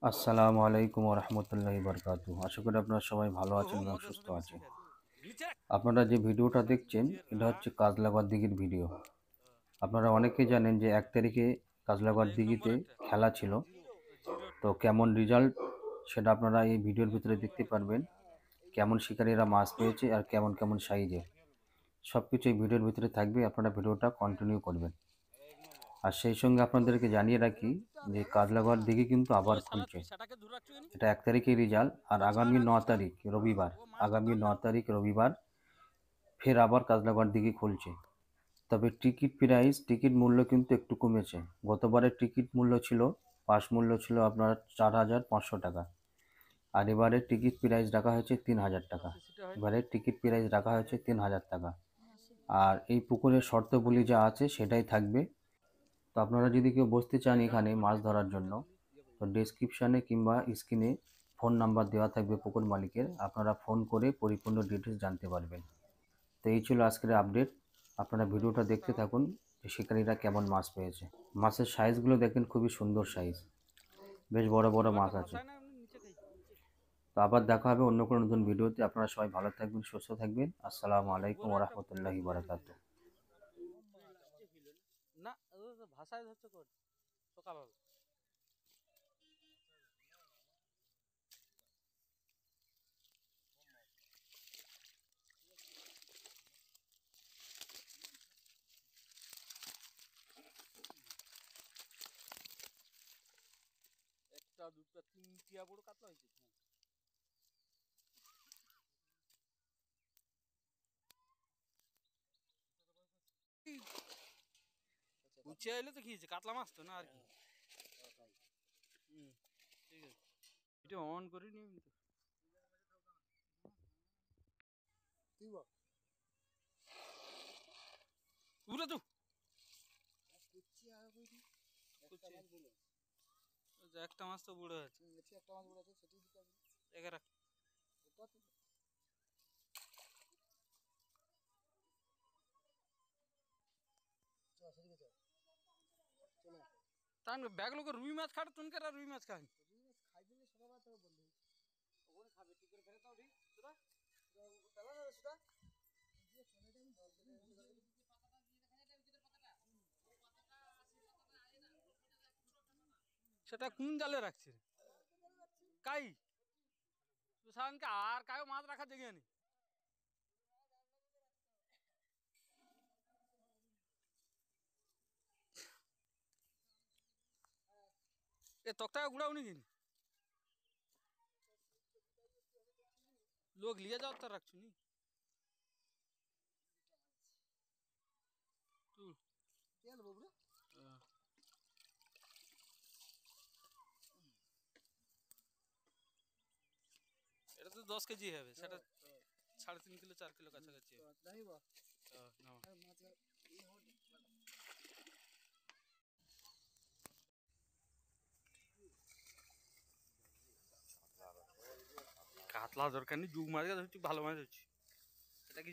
আসসালামু আলাইকুম রহমতুল্লাহি বারকাতু। আশা করি আপনারা সবাই ভালো আছেন এবং সুস্থ আছেন। আপনারা যে ভিডিওটা দেখছেন এটা হচ্ছে কাজলাগড় দিঘির ভিডিও। আপনারা অনেকেই জানেন যে 1 তারিখে কাজলাগড় দিঘিতে খেলা ছিল। তো কেমন রেজাল্ট সেটা আপনারা এই ভিডিওর ভিতরে দেখতে পারবেন। কেমন শিকারীরা মাছ পেয়েছে আর কেমন কেমন সাইজের, সব কিছু এই ভিডিওর ভিতরে থাকবে। আপনারা ভিডিওটা কন্টিনিউ করবেন। আর সেই সঙ্গে আপনাদেরকে জানিয়ে রাখি যে কাজলাগড় দিঘি কিন্তু আবার খুলছে। এটা 1 তারিখে রেজাল্ট, আর আগামী 9 তারিখ রবিবার ফের আবার কাজলাগড় দিঘি খুলছে। তবে টিকিট মূল্য কিন্তু একটু কমেছে। গতবারের টিকিট মূল্য ছিল, পাস মূল্য ছিল আপনার 4,500 টাকা, আর এবারে টিকিট প্রাইস রাখা হয়েছে 3,000 টাকা। এবারে টিকিট প্রাইস রাখা হয়েছে 3,000 টাকা। আর এই পুকুরের শর্তগুলি যা আছে সেটাই থাকবে। তো আপনারা যদি কেউ বসতে চান এখানে মাছ ধরার জন্য, তো ডেসক্রিপশানে কিংবা স্ক্রিনে ফোন নাম্বার দেওয়া থাকবে পুকুর মালিকের, আপনারা ফোন করে পরিপূর্ণ ডিটেলস জানতে পারবেন। তো এই ছিল আজকের আপডেট। আপনারা ভিডিওটা দেখতে থাকুন যে শিকারীরা কেমন মাছ পেয়েছে। মাছের সাইজগুলো দেখেন, খুবই সুন্দর সাইজ, বেশ বড় বড় মাছ আছে। তো আবার দেখা হবে অন্য কোনো নতুন ভিডিওতে। আপনারা সবাই ভালো থাকবেন, সুস্থ থাকবেন। আসসালামু আলাইকুম রহমতুল্লাহি বারাকাতুহু। না ভাষায় হচ্ছে সকাল একটা দুটো তিনটিয়া বড় কাতলা হয়েছে। উচ্ছে এলে তো খেয়েছে কাতলা মাছ তো না আর কি। ঠিক আছে, এটা অন করিনি উড়ে তো একটা মাছ তো বুড়ো আছে, এগারো তান ব্যাগ লোক রুই মাছ খাটে তুনকে রুই মাছ খাই সেটা কোন জালে রাখছে কাই সানকে আর কায়ও মাছ রাখা দেখে নি এ তক্তা গুড়াও নি কিন লোক লিয়ে যাও তার রাখছো নি এটা তো 10 কেজি হবে, সেটা 3.5 কিলো 4 কিলো কাছাকাছি। কাতলা দরকার নেই, যুগ মাছ ধরছি, ভালো মাছ হচ্ছে। এটা কি